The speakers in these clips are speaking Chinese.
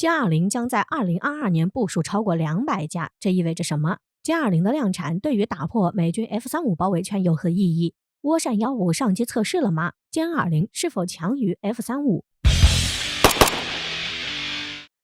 歼-20将在2022年部署超过200架，这意味着什么？歼-20的量产对于打破美军 F-35包围圈有何意义？涡扇15上机测试了吗？歼-20是否强于 F-35？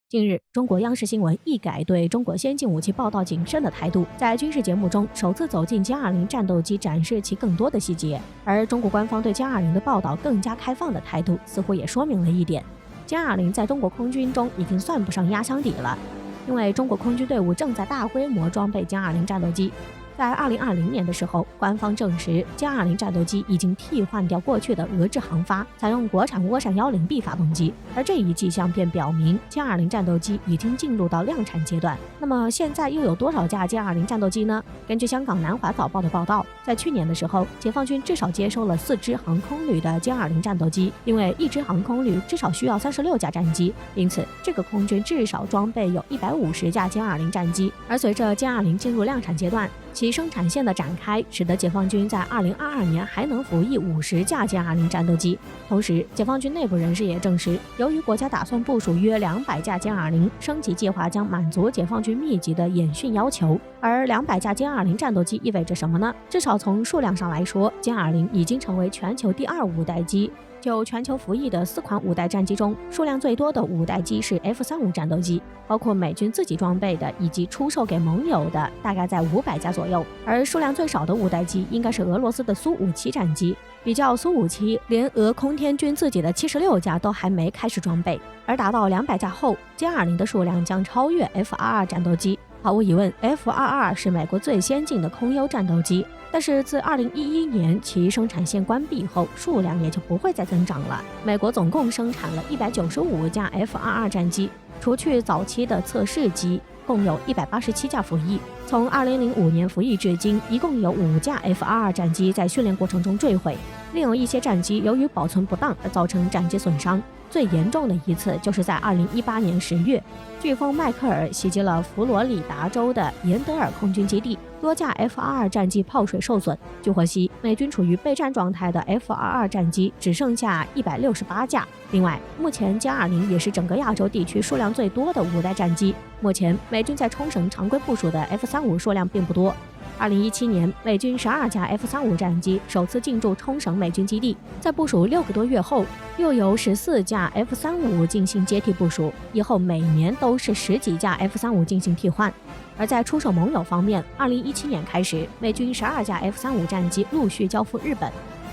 近日，中国央视新闻一改对中国先进武器报道谨慎的态度，在军事节目中首次走进歼-20战斗机，展示其更多的细节。而中国官方对歼-20的报道更加开放的态度，似乎也说明了一点：歼-20在中国空军中已经算不上压箱底了，因为中国空军队伍正在大规模装备歼-20战斗机。在2020年的时候，官方证实歼-20战斗机已经替换掉过去的俄制航发，采用国产涡扇 10B 发动机，而这一迹象便表明歼-20战斗机已经进入到量产阶段。那么现在又有多少架歼-20战斗机呢？根据香港南华早报的报道，在去年的时候，解放军至少接收了4支航空旅的歼-20战斗机，因为一支航空旅至少需要36架战机，因此这个空军至少装备有150架歼-20战机。而随着歼-20进入量产阶段，其生产线的展开，使得解放军在2022年还能服役50架歼-20战斗机。同时，解放军内部人士也证实，由于国家打算部署约200架歼-20，升级计划将满足解放军密集的演训要求。而200架歼-20战斗机意味着什么呢？至少从数量上来说，歼-20已经成为全球第2五代机。就全球服役的4款5代战机中，数量最多的5代机是 F-35战斗机，包括美军自己装备的以及出售给盟友的，大概在500架左右。而数量最少的5代机应该是俄罗斯的苏57战机，比较苏57，连俄空天军自己的76架都还没开始装备。而达到200架后，歼-20的数量将超越 F-22战斗机。毫无疑问 ，F-22是美国最先进的空优战斗机。但是自2011年其生产线关闭后，数量也就不会再增长了。美国总共生产了195架 F-22战机，除去早期的测试机，共有187架服役。从2005年服役至今，一共有5架 F-22战机在训练过程中坠毁，另有一些战机由于保存不当而造成战机损伤。最严重的一次就是在2018年10月，飓风迈克尔袭击了佛罗里达州的延德尔空军基地，多架 F-22战机泡水受损。据获悉，美军处于备战状态的 F-22战机只剩下168架。另外，目前歼-20也是整个亚洲地区数量最多的5代战机。目前，美军在冲绳常规部署的 F-35数量并不多。2017年，美军12架 F-35战机首次进驻冲绳美军基地，在部署6个多月后，又由14架 F-35进行接替部署，以后每年都是10几架 F-35进行替换。而在出售盟友方面，2017年开始，美军12架 F-35战机陆续交付日本，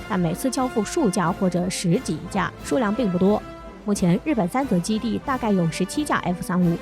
但每次交付数架或者10几架，数量并不多。目前，日本三泽基地大概有17架 F-35。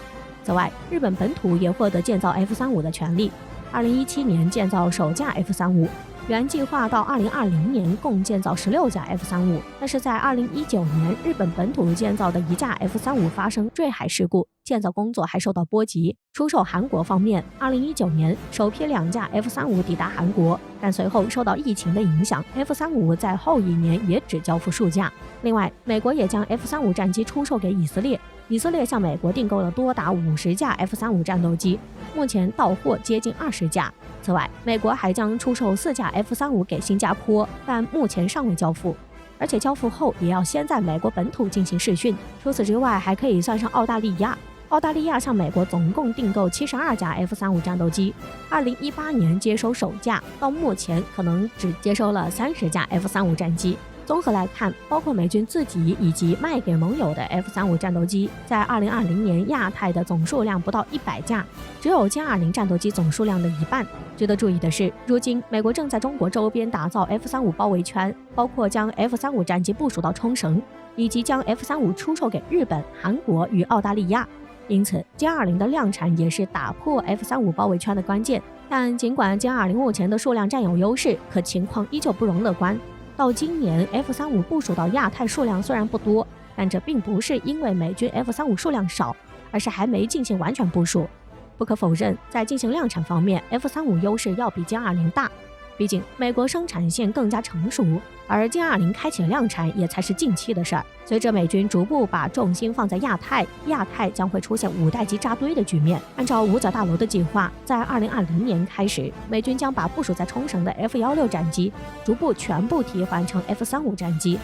此外，日本本土也获得建造 F-35的权利。2017年建造首架 F-35，原计划到2020年共建造16架 F-35，但是在2019年，日本本土建造的1架 F-35发生坠海事故，建造工作还受到波及。出售韩国方面，2019年首批2架 F-35抵达韩国，但随后受到疫情的影响 ，F-35在后一年也只交付数架。另外，美国也将 F-35战机出售给以色列。以色列向美国订购了多达50架 F-35战斗机，目前到货接近20架。此外，美国还将出售4架 F-35给新加坡，但目前尚未交付，而且交付后也要先在美国本土进行试训。除此之外，还可以算上澳大利亚。澳大利亚向美国总共订购72架 F-35战斗机，2018年接收首架，到目前可能只接收了30架 F-35战机。综合来看，包括美军自己以及卖给盟友的 F-35战斗机，在2020年亚太的总数量不到100架，只有歼-20战斗机总数量的一半。值得注意的是，如今美国正在中国周边打造 F-35包围圈，包括将 F-35战机部署到冲绳，以及将 F-35出售给日本、韩国与澳大利亚。因此，歼-20的量产也是打破 F-35包围圈的关键。但尽管歼-20目前的数量占有优势，可情况依旧不容乐观。到今年 F-35部署到亚太数量虽然不多，但这并不是因为美军 F-35数量少，而是还没进行完全部署。不可否认，在进行量产方面 ，F-35优势要比歼-20大。毕竟美国生产线更加成熟，而歼-20开启量产也才是近期的事儿。随着美军逐步把重心放在亚太，亚太将会出现5代机扎堆的局面。按照五角大楼的计划，在2020年开始，美军将把部署在冲绳的 F-16战机逐步全部替换成 F-35战机。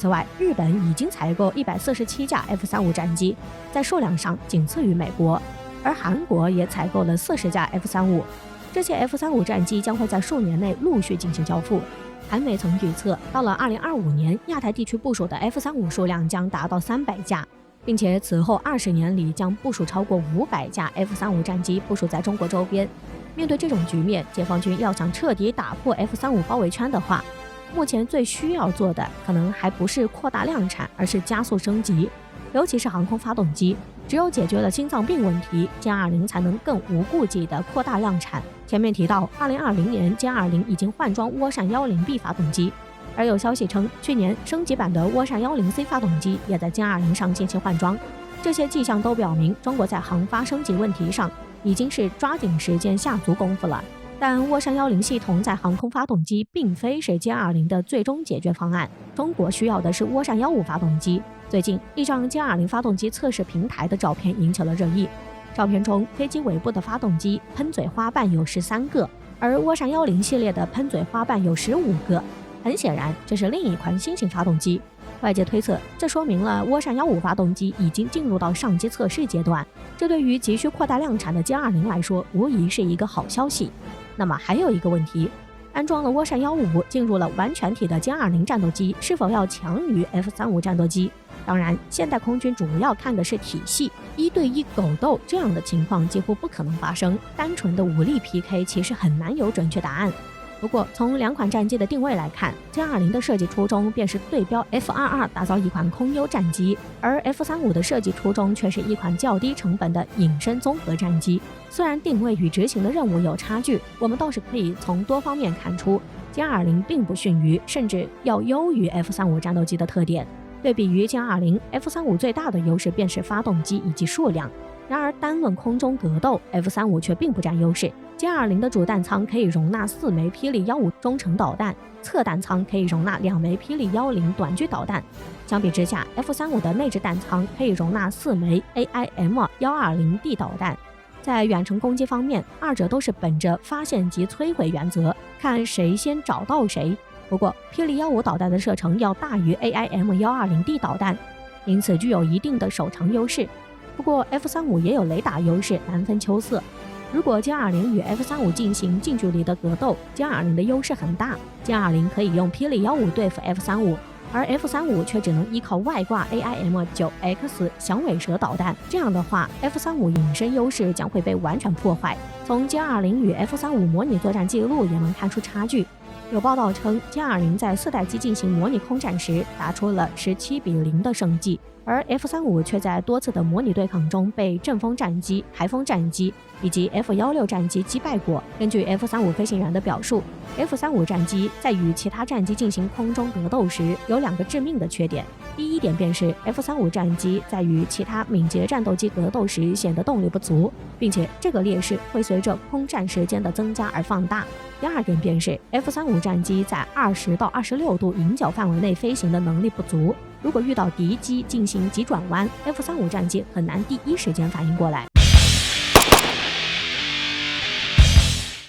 此外，日本已经采购147架 F-35战机，在数量上仅次于美国，而韩国也采购了40架 F-35。这些 F-35战机将会在数年内陆续进行交付。韩媒曾预测，到了2025年，亚太地区部署的 F-35数量将达到300架，并且此后20年里将部署超过500架 F-35战机部署在中国周边。面对这种局面，解放军要想彻底打破 F-35包围圈的话，目前最需要做的可能还不是扩大量产，而是加速升级，尤其是航空发动机。只有解决了心脏病问题，歼20才能更无顾忌地扩大量产。前面提到，2020年歼20已经换装涡扇 10B 发动机，而有消息称，去年升级版的涡扇 10C 发动机也在歼20上进行换装。这些迹象都表明，中国在航发升级问题上已经是抓紧时间下足功夫了。但涡扇10系统在航空发动机并非是歼20的最终解决方案，中国需要的是涡扇15发动机。最近，一张歼20发动机测试平台的照片引起了热议。照片中，飞机尾部的发动机喷嘴花瓣有13个，而涡扇10系列的喷嘴花瓣有15个。很显然，这是另一款新型发动机。外界推测，这说明了涡扇15发动机已经进入到上机测试阶段。这对于急需扩大量产的歼20来说，无疑是一个好消息。那么还有一个问题，安装了涡扇15进入了完全体的歼20战斗机是否要强于 F-35战斗机？当然，现代空军主要看的是体系，1对1狗斗这样的情况几乎不可能发生，单纯的武力 PK 其实很难有准确答案。不过，从两款战机的定位来看，歼20的设计初衷便是对标 F-22打造一款空优战机，而 F-35的设计初衷却是一款较低成本的隐身综合战机。虽然定位与执行的任务有差距，我们倒是可以从多方面看出，歼20并不逊于，甚至要优于 F-35战斗机的特点。对比于歼20 ，F-35最大的优势便是发动机以及数量。然而，单论空中格斗 ，F-35却并不占优势。歼20的主弹舱可以容纳4枚霹雳15中程导弹，侧弹舱可以容纳2枚霹雳10短距导弹。相比之下 ，F-35的内置弹舱可以容纳4枚 AIM-120D 导弹。在远程攻击方面，二者都是本着发现及摧毁原则，看谁先找到谁。不过，霹雳15导弹的射程要大于 AIM-120D 导弹，因此具有一定的手长优势。不过 F-35也有雷达优势，难分秋色。如果歼20与 F-35进行近距离的格斗，歼20的优势很大，歼20可以用霹雳15对付 F-35，而 F-35却只能依靠外挂 AIM-9X 响尾蛇导弹。这样的话 ，F-35隐身优势将会被完全破坏。从歼20与 F-35模拟作战记录也能看出差距。有报道称，歼20在4代机进行模拟空战时，打出了17-0的胜绩，而 F-35却在多次的模拟对抗中被阵风战机、台风战机以及 F-16战机击败过。根据 F-35飞行员的表述， F-35战机在与其他战机进行空中格斗时有2个致命的缺点。第一点便是 F-35战机在与其他敏捷战斗机格斗时显得动力不足，并且这个劣势会随着空战时间的增加而放大。第二点便是 F-35战机在20到26度迎角范围内飞行的能力不足，如果遇到敌机进行急转弯， F-35战机很难第一时间反应过来。